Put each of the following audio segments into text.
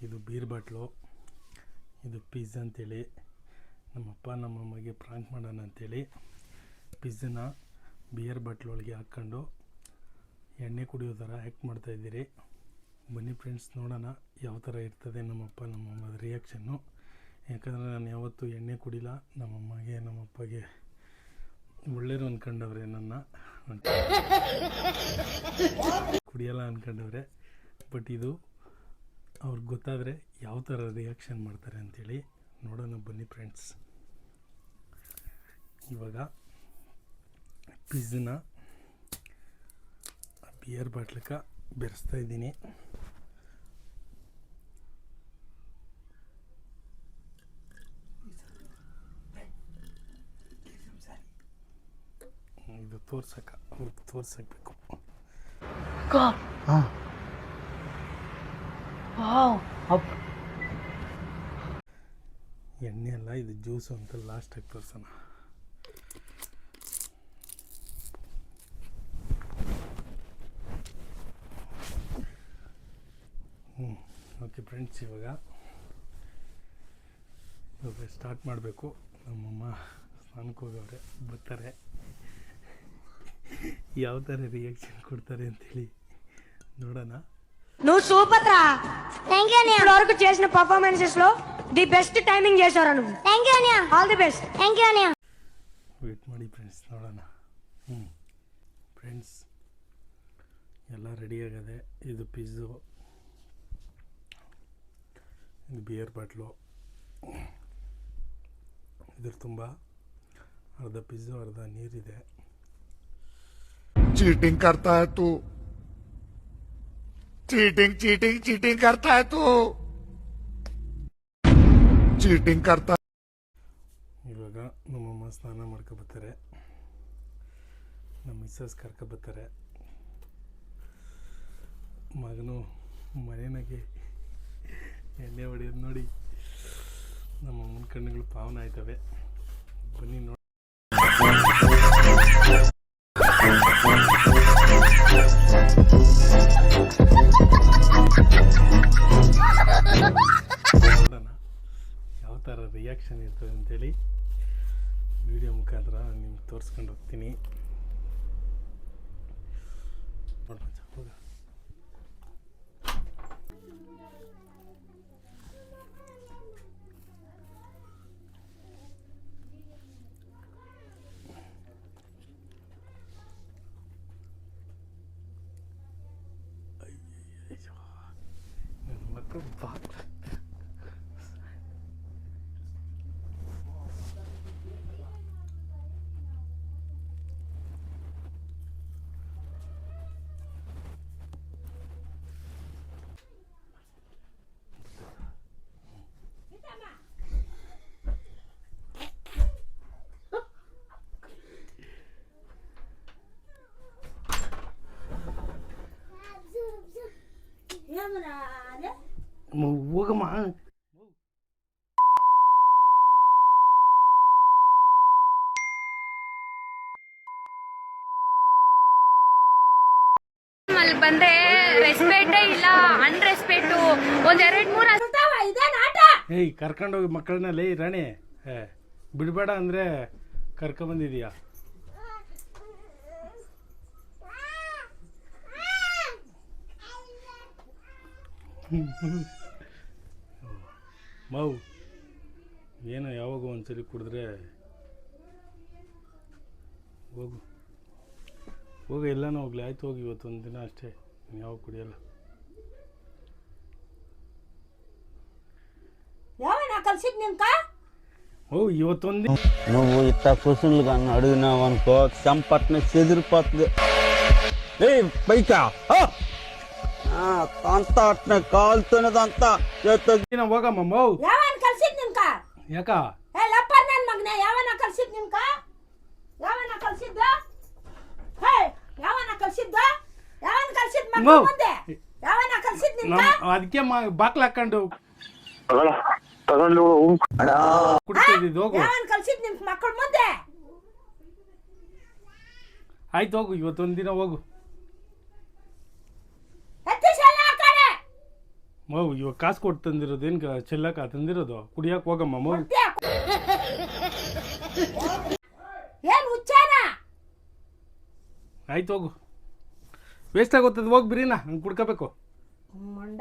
ಇದು beer bottle, ಇದು ಪಿಜ್ ಅಂತೇಳಿ ನಮ್ಮಪ್ಪ ನಮ್ಮಮ್ಮಗೆ ಪ್ರಾಂಕ್ ಮಾಡೋಣ ಅಂಥೇಳಿ ಪಿಜ್ಜನ್ನ ಬಿಯರ್ ಬಾಟ್ಲೊಳಗೆ ಹಾಕ್ಕೊಂಡು ಎಣ್ಣೆ ಕುಡಿಯೋ ಥರ ಆ್ಯಕ್ಟ್ ಮಾಡ್ತಾಯಿದ್ದೀರಿ. ಬನ್ನಿ ಫ್ರೆಂಡ್ಸ್, ನೋಡೋಣ ಯಾವ ಥರ ಇರ್ತದೆ ನಮ್ಮಪ್ಪ ನಮ್ಮಮ್ಮದ ರಿಯಾಕ್ಷನ್ನು. ಯಾಕಂದರೆ ನಾನು ಯಾವತ್ತೂ ಎಣ್ಣೆ ಕುಡಿಲ್ಲ. ನಮ್ಮಮ್ಮಗೆ ನಮ್ಮಪ್ಪಗೆ ಒಳ್ಳೆಯರು ಅಂದ್ಕೊಂಡವ್ರೆ, ನನ್ನ ಕುಡಿಯಲ್ಲ ಅಂದ್ಕೊಂಡವ್ರೆ. ಬಟ್ ಇದು ಅವ್ರಿಗೆ ಗೊತ್ತಾದರೆ ಯಾವ ಥರ ರಿಯಾಕ್ಷನ್ ಮಾಡ್ತಾರೆ ಅಂಥೇಳಿ ನೋಡೋಣ ಬನ್ನಿ ಫ್ರೆಂಡ್ಸ್. ಇವಾಗ ಪಿಜ್ಜನ್ನ ಬಿಯರ್ ಬಾಟ್ಲಕ್ಕೆ ಬೆರೆಸ್ತಾ ಇದ್ದೀನಿ. ಇದು ಅವ್ರಿಗೆ ತೋರ್ಸಕ್ಬೇಕು. ಎಣ್ಣೆ ಅಲ್ಲ, ಇದು ಜ್ಯೂಸು ಅಂತ ಲಾಸ್ಟಾಗಿ ತೋರ್ಸೋಣ. ಓಕೆ ಫ್ರೆಂಡ್ಸ್, ಇವಾಗ ಸ್ಟಾರ್ಟ್ ಮಾಡಬೇಕು. ನಮ್ಮಮ್ಮ ಸ್ನಾನಕ್ಕೆ ಹೋಗವ್ರೆ, ಬರ್ತಾರೆ, ಯಾವ ಥರ ರಿಯಾಕ್ಷನ್ ಕೊಡ್ತಾರೆ ಅಂತೇಳಿ ನೋಡೋಣ. నువ్వు సూపర్ రా. థ్యాంక్ యూ అన్నయ్య. ఇప్పటివరకు చేసిన పర్ఫార్మెన్సెస్ లో ది బెస్ట్ టైమింగ్ చేశారు నువ్వు. థ్యాంక్ యూ అన్నయ్య. All the best. Thank you అన్నయ్య. ವೇಟ್ ಮಾಡಿ ಫ್ರೆಂಡ್ಸ್, ನೋಡೋಣ. ಫ್ರೆಂಡ್ಸ್ ಎಲ್ಲ ರೆಡಿ ಆಗದೆ. ಇದು ಪಿಜ್ಜು, ಇದು ಬಿಯರ್ ಬಾಟ್ಲು. ಇದ್ರ ತುಂಬ ಅರ್ಧ ಪಿಜ್ಜು ಅರ್ಧ ನೀರಿದೆ. चीटिंग करता है तू, चीटिंग चीटिंग चीटिंग करता है तू, चीटिंग करता. ಇವಾಗ ನಮ್ಮಮ್ಮ ಸ್ನಾನ ಮಾಡ್ಕೊಬರ್ತಾರೆ, ನಮ್ಮ ಮಿಸ್ಸಸ್ ಕರ್ಕೊಬರ್ತಾರೆ. ಮಗನು ಮನೆಯಾಗೆ ಎಣ್ಣೆ ಹೊಡೆಯೋದು ನೋಡಿ ನಮ್ಮಮ್ಮನ ಕಣ್ಣುಗಳು ಪಾವನ ಆಯ್ತವೆ. ಬನ್ನಿ ನೋಡಿ. ನೋಡೋಣ ಯಾವ ಥರ ರಿಯಾಕ್ಷನ್ ಇರ್ತದೆ ಅಂತೇಳಿ ವಿಡಿಯೋ ಮುಖಾಂತರ ನಿಮ್ಗೆ ತೋರಿಸ್ಕೊಂಡು ಹೋಗ್ತೀನಿ. ನೋಡೋಣ ಹೋಗ. ನನ್ನ ಮಕ್ಕಳು ಹೋಗಮ್ಮ. ಅಲ್ಲಿ ಬಂದ್ರೆ ರೆಸ್ಪೆಕ್ಟೇ ಇಲ್ಲ, ಅನ್ರೆಸ್ಪೆಕ್ಟು. ಒಂದೆರಡು ಮೂರು ಏಯ್, ಕರ್ಕೊಂಡೋಗಿ ಮಕ್ಕಳನ್ನಲ್ಲಿ ರಾಣಿ. ಬಿಡಬೇಡ ಅಂದರೆ ಕರ್ಕೊಂಬಂದಿದೀಯಾ? ಮಾವು ಏನೋ ಯಾವಾಗ ಒಂದ್ಸರಿ ಕುಡಿದ್ರೆ ಹೋಗು ಹೋಗು, ಎಲ್ಲನೂ ಹೋಗ್ಲಿ. ಆಯ್ತು ಹೋಗಿ, ಇವತ್ತೊಂದು ದಿನ ಅಷ್ಟೇ, ಯಾವಾಗ ಕುಡಿಯಲ್ಲ. ఓ ఇవతొంది నువ్వు ఇట్ట క్వశ్చన్లు కానీ అడిగినావు అనుకో చంపట్న చెదిరిపోతుంది. ఏ పైకా అంత అట్నే కాలుతున్నదంతా ಹೋಗಮ್ಮ. ಯಾವನ್ ಕಲ್ಸಿದ್ ನಿನ್ಕ? ಯಾಕ ಏ ಲಪ್ಪರ್ ನನ್ ಮಗನೇ, ಯಾವನ ಕಲ್ಸಿದ್ ನಿನ್ಕ? ಯಾವನ ಕಲ್ಸಿದ್ದ? ಹೇ, ಯಾವನ ಕಲ್ಸಿದ್ದ? ಯಾವನ ಕಲ್ಸಿದ್ ಮಗ ಮುಂದೆ? ಯಾವನ ಕಲ್ಸಿದ್ ನಿನ್ಕ? ಅದಕ್ಕೆ ಬಾಕ್ಲ ಹಾಕೊಂಡು ತಗೊಂಡು ಕುಡಿತಿದ್ದು. ಹೋಗು. ಯಾವನ ಕಲ್ಸಿದ್ ನಿನ್ ಮಕ್ಕಳ ಮುಂದೆ? ಆಯ್ತು ಹೋಗು, ಇವತ್ತೊಂದು ದಿನ ಹೋಗು. ಮಗು ಇವಾಗ ಕಾಸು ಕೊಟ್ಟು ತಂದಿರೋದು ಏನು ಚೆಲ್ಲಕ್ಕ ತಂದಿರೋದು ಕುಡಿಯಕ್ಕೆ ಹೋಗಮ್ಮ ಮಗು. ಏನ್ ಹುಚ್ಚಾನ? ಆಯ್ತು ಹೋಗು, ವೇಸ್ಟ್ ಆಗುತ್ತದೆ, ಹೋಗಿ ಬಿರಿನಾ ಹಂಗೆ ಕುಡ್ಕೋಬೇಕು. ಮಂಡ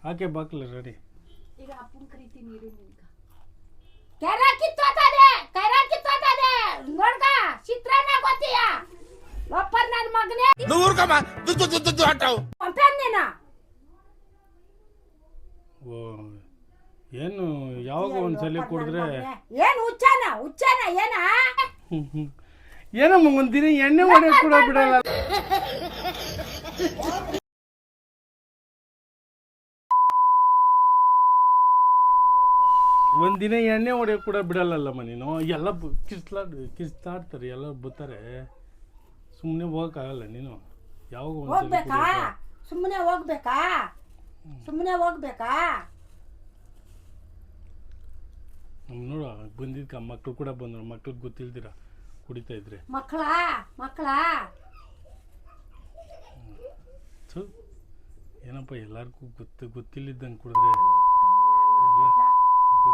ಆಕೆ ಬಾಕ್ಲ ರೆಡಿ. ಈಗ ಅಪ್ಪನ ಕರಿತೀನಿ ಇರು ನಿನ್ಗ. ಕೆರ ಕಿತ್ತೋತದೆ ನೋಡ್ಕ ಚಿತ್ರಾನ್ನ ಗೊತ್ತೀಯ ಲೋಪರ್ ನನ್ನ ಮಗನೇ ನೀನ. ಓ ಏನು ಯಾವಾಗ ಒಂದ್ಸಲಿ ಕುಡಿದ್ರೆ ಏನ್ ಹುಚ್ಚಾನ ಏನ? ಏನಮ್ಮ ಒಂದಿನ ಎಣ್ಣೆ ಹೊಡೆಯೋಕೆ ಕೂಡ ಬಿಡಲ್ಲ. ಒಂದಿನ ಎಣ್ಣೆ ಹೊಡೆಯೋಕೆ ಕೂಡ ಬಿಡಲ್ಲಮ್ಮ ನೀನು. ಎಲ್ಲ ಕಿಸ್ತಾಡ್ತಾರೆ, ಎಲ್ಲ ಬತ್ತಾರೆ, ಸುಮ್ಮನೆ ಹೋಗಕ್ಕಾಗಲ್ಲ ನೀನು. ಯಾವಾಗ ಹೋಗ್ಬೇಕಾ? ಸುಮ್ಮನೆ ಹೋಗ್ಬೇಕಾ? ನೋಡು ಬಂದಿದ್ಕ ಮಕ್ಳು ಕೂಡ ಬಂದ್ರು, ಮಕ್ಳಿಗೆ ಗೊತ್ತಿಲ್ದಿರ ಕುಡಿತಾ ಇದ್ರೆ ಮಕ್ಕಳ ಏನಪ್ಪ ಎಲ್ಲಾರ್ಗೂ ಗೊತ್ತಿಲ್ಲಿದ್ದಂಗೆ ಕುಡಿದ್ರೆ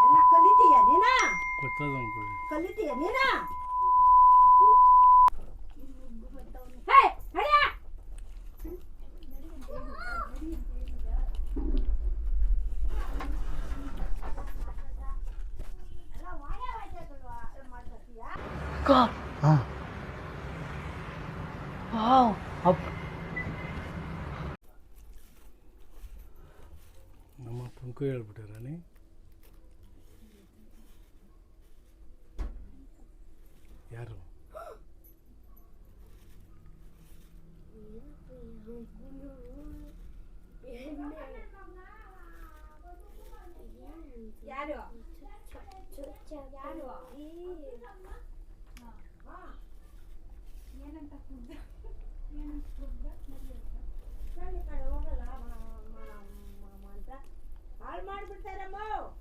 ಎಲ್ಲ ಕಲಿತೀಯ ನೀನ? ಗೊತ್ತದಂಗೆ ಕುಡಿದ್ರೆ ಕಲಿತೀಯ ನೀನ? ಹೇ ನಡಿಯ. ನಮ್ಮ ಅಪ್ಪನ್ಕು ಹೇಳ್ಬಿಟ್ಟೆ ರಾಣಿ. ಯಾರು?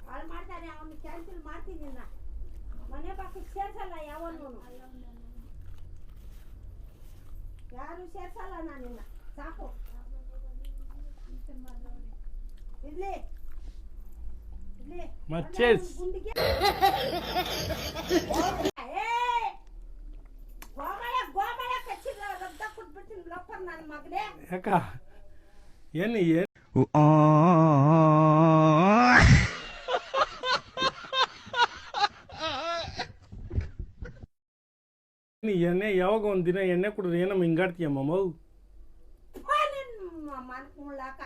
ಹಾಳು ಮಾಡ್ತಾನೆ ಅವನು. ಕ್ಯಾನ್ಸಲ್ ಮಾಡ್ತೀನಿ ಮನೆ ಪಕ್ಕಕ್ಕೆ ಸೇರ್ಸಲ್ಲ ಯಾವನು, ಯಾರು ಸೇರ್ಸಲ್ಲ ನಾನಿನ್ನ. ಸಾಕು ಇರ್ಲಿ ಮಚ್ಚೇಸ್ ಗೋಮಳ ಕಚ್ಚಿದ ರಕ್ತ ಕೊಟ್ಬಿಡ್ತೀನಿ ಲೋಪರ್ ನನ್ನ ಮಗನೇ. ಯಾಕ ಏನು ಎಣ್ಣೆ ಯಾವಾಗ ಒಂದಿನ ಎಣ್ಣೆ ಕುಡಿದ್ರೆ ಏನಮ್ಮ ಹಿಂಗಾಡ್ತೀಯಮ್ಮ ಮಗು? ನಿನ್ನ ಮನ್ಕೂಳಾಕ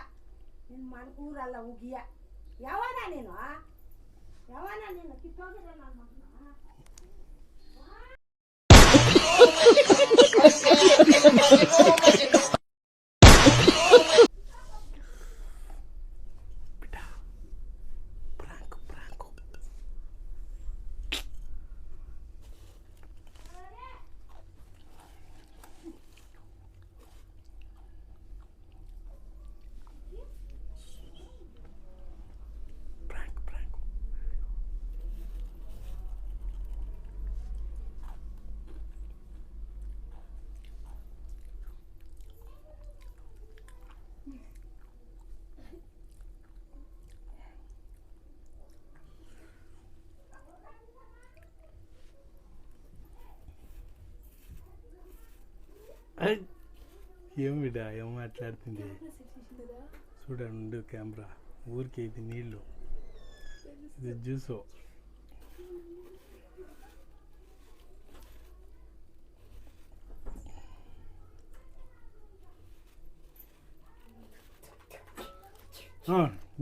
ನಿನ್ನ ಮನ್ಕೂರಲ್ಲ ಉಗಿಯ. ಯಾವನ ನೀನು ಕಿತ್ತೋಗಿರ ನನ್ನ ಮಗನ. ఏం బిడ్డ ఏం మాట్లాడుతుంది? చూడండి కెమెరా ఊరికి ఇది నీళ్ళు, ఇది జ్యూసు.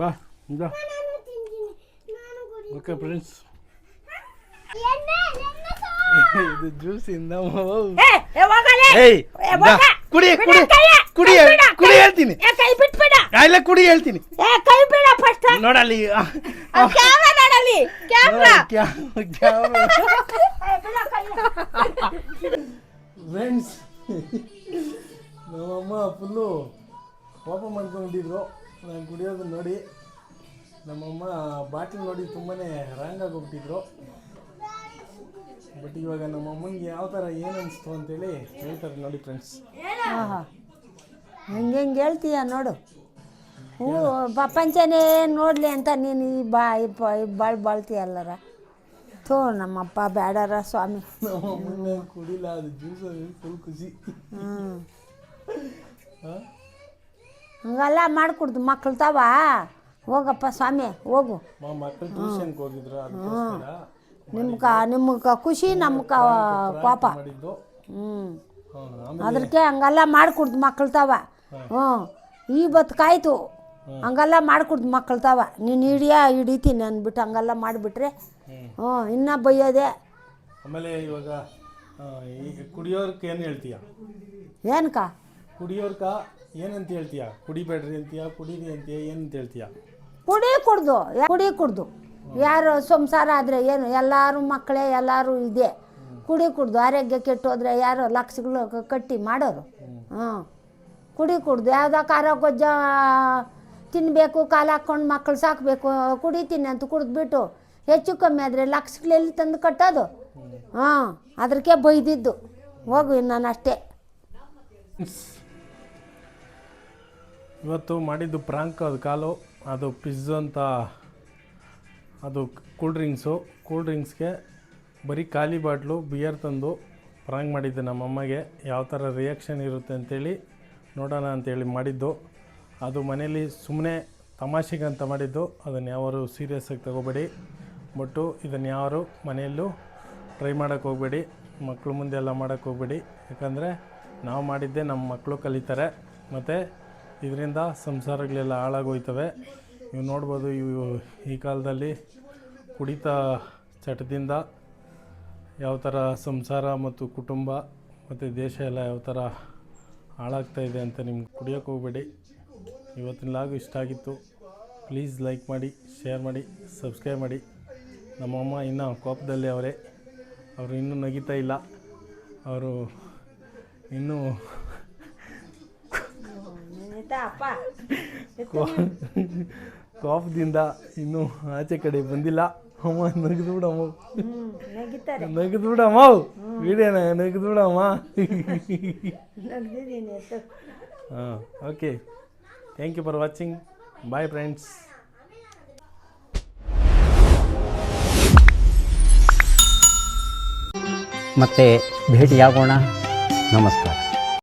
బా ఇంకా ఓకే ఫ్రెండ్స్, ಇದು ಜ್ಯೂಸ್ ಇಂದಮ್ಮ. ಕುಡಿ ಕುಡಿ ಕುಡಿ ಕುಡಿ ಹೇಳ್ತೀನಿ, ಇಲ್ಲ ಕುಡಿ ಹೇಳ್ತೀನಿ. ನೋಡಲ್ಲಿ ಫ್ರೆಂಡ್ಸ್, ನಮ್ಮಮ್ಮ ಫುಲ್ಲು ಕೋಪ ಮಾಡ್ಕೊಂಡಿದ್ರು ನಾನು ಕುಡಿಯೋದು ನೋಡಿ. ನಮ್ಮಮ್ಮ ಬಾಟ್ಲಿ ನೋಡಿ ತುಂಬಾ ರಾಂಗ್ ಆಗೋಗ್ಬಿಟ್ಟಿದ್ರು. ಬಟ್ ಇವಾಗ ನಮ್ಮ ಅಮ್ಮನಿಗೆ ಯಾವ ಥರ ಏನು ಅನಿಸ್ತು ಅಂತೇಳಿ ಹೇಳ್ತಾರೆ ನೋಡಿ ಫ್ರೆಂಡ್ಸ್. ಹಂಗೆ ಹೇಳ್ತೀಯ ನೋಡು. ಹ್ಞೂ ಪ್ರಪಂಚನೇ ನೋಡಲಿ ಅಂತ ನೀನು ಈ ಬಾಳ್ತೀಯಲ್ಲರ. ಥೋ ನಮ್ಮಪ್ಪ ಬೇಡಾರ ಸ್ವಾಮಿ. ಕುಡಿಲ್ಲ ಅದು ಜ್ಯೂಸ್ ಫುಲ್ ಖುಷಿ. ಹಂಗೆಲ್ಲ ಮಾಡಿಕೊಡ್ದು ಮಕ್ಳು ತಾವ. ಹೋಗಪ್ಪ ಸ್ವಾಮಿ ಹೋಗು. ಮಕ್ಕಳು ಟ್ಯೂಷನ್ಗೆ ಹೋಗಿದ್ರು ಅದಕ್ಕೋಸ್ಕರ ನಿಮ್ಗೆ ಖುಷಿ ನಮ್ಗೆ ಪಾಪ. ಮಾಡಿದ್ದು. ಅದಕ್ಕೆ ಹಂಗೆಲ್ಲ ಮಾಡಿಕೊಡ್ದು ಮಕ್ಳು ತಾವ. ಈ ಬದುಕಾಯ್ತು. ಹಂಗೆಲ್ಲ ಮಾಡಿಕೊಡ್ದು ಮಕ್ಳು ತಾವ. ನೀನು ಹಿಡಿತೀನಿ ಅಂದ್ಬಿಟ್ಟು ಹಂಗೆಲ್ಲ ಮಾಡಿಬಿಟ್ರೆ ಇನ್ನೂ ಬೈಯೋದೆ. ಆಮೇಲೆ ಇವಾಗ ಕುಡಿಯೋರ್ಗೆ ಏನು ಹೇಳ್ತೀಯ? ಏನಕ್ಕ ಕುಡಿಯೋರ್ಕ ಏನಂತ ಹೇಳ್ತೀಯ? ಕುಡಿಬೇಡ್ರಿ ಅಂತೀಯ, ಕುಡೀರಿ ಅಂತೀಯ, ಏನಂತ ಹೇಳ್ತೀಯ? ಕುಡಿ ಕುಡ್ದು ಯಾರು ಸಂಸಾರ ಆದರೆ ಏನು ಎಲ್ಲರೂ ಮಕ್ಕಳೇ ಎಲ್ಲರೂ ಇದೆ. ಕುಡ್ದು ಆರೋಗ್ಯ ಕೆಟ್ಟೋದ್ರೆ ಯಾರು ಲಕ್ಷಗಳು ಕಟ್ಟಿ ಮಾಡೋರು. ಕುಡ್ದು ಯಾವುದೋ ಖಾರ ಗೊಜ್ಜ ತಿನ್ನಬೇಕು, ಕಾಲು ಹಾಕ್ಕೊಂಡು ಮಕ್ಕಳು ಸಾಕಬೇಕು, ಕುಡಿತೀನಿ ಅಂತ ಕುಡಿದ್ಬಿಟ್ಟು ಹೆಚ್ಚು ಕಮ್ಮಿ ಆದರೆ ಲಕ್ಷಗಳೆಲ್ಲಿ ತಂದು ಕಟ್ಟೋದು. ಅದಕ್ಕೆ ಬೈದಿದ್ದು. ಹೋಗು ನಾನು ಅಷ್ಟೇ. ಇವತ್ತು ಮಾಡಿದ್ದು ಪ್ರಾಂಕ್. ಅದು ಕಾಲು ಅದು ಪಿಜ್ಜು ಅಂತ, ಅದು ಕೂಲ್ ಡ್ರಿಂಕ್ಸ್ಗೆ ಬರೀ ಖಾಲಿ ಬಾಟ್ಲು ಬಿಯರ್ ತಂದು ಪ್ರಾಂಕ್ ಮಾಡಿದ್ದೆ ನಮ್ಮಮ್ಮಗೆ. ಯಾವ ಥರ ರಿಯಾಕ್ಷನ್ ಇರುತ್ತೆ ಅಂಥೇಳಿ ನೋಡೋಣ ಅಂಥೇಳಿ ಮಾಡಿದ್ದು. ಅದು ಮನೇಲಿ ಸುಮ್ಮನೆ ತಮಾಷೆಗಂತ ಮಾಡಿದ್ದು. ಅದನ್ನು ಯಾರು ಸೀರಿಯಸ್ಸಾಗಿ ತಗೋಬೇಡಿ. ಬಟ್ಟು ಇದನ್ನು ಯಾರು ಮನೆಯಲ್ಲೂ ಟ್ರೈ ಮಾಡೋಕ್ಕೆ ಹೋಗಬೇಡಿ. ಮಕ್ಕಳು ಮುಂದೆ ಎಲ್ಲ ಮಾಡೋಕ್ಕೆ ಹೋಗಬೇಡಿ. ಯಾಕಂದರೆ ನಾವು ಮಾಡಿದ್ದೆ ನಮ್ಮ ಮಕ್ಕಳು ಕಲಿತಾರೆ. ಮತ್ತು ಇದರಿಂದ ಸಂಸಾರಗಳೆಲ್ಲ ಹಾಳಾಗೋಯ್ತವೆ. ನೀವು ನೋಡ್ಬೋದು, ಈ ಕಾಲದಲ್ಲಿ ಕುಡಿತ ಚಟದಿಂದ ಯಾವ ಥರ ಸಂಸಾರ ಮತ್ತು ಕುಟುಂಬ ಮತ್ತು ದೇಶ ಎಲ್ಲ ಯಾವ ಥರ ಹಾಳಾಗ್ತಾಯಿದೆ ಅಂತ. ನಿಮ್ಗೆ ಕುಡಿಯೋಕ್ಕೆ ಹೋಗಬೇಡಿ. ಇವತ್ತಿನ ಲಾಗು ಇಷ್ಟ ಆಗಿತ್ತು. ಪ್ಲೀಸ್ ಲೈಕ್ ಮಾಡಿ, ಶೇರ್ ಮಾಡಿ, ಸಬ್ಸ್ಕ್ರೈಬ್ ಮಾಡಿ. ನಮ್ಮಮ್ಮ ಇನ್ನೂ ಕೋಪದಲ್ಲಿ ಅವರು ಇನ್ನೂ ನಗಿತಾ ಇಲ್ಲ. ಅವರು ಇನ್ನೂ ಕೋಪದಿಂದ ಇನ್ನೂ ಆಚೆ ಕಡೆ ಬಂದಿಲ್ಲ. ಅಮ್ಮ ನಗದ್ಬಿಡಮ್ಮ, ನಗದ್ಬಿಡಮ್ಮ, ವಿಡಿಯೋನ ನಗದ್ಬಿಡಮ್ಮ. ಹಾಂ, okay. Thank you for watching. Bye friends. ಮತ್ತೆ ಭೇಟಿಯಾಗೋಣ. ನಮಸ್ಕಾರ.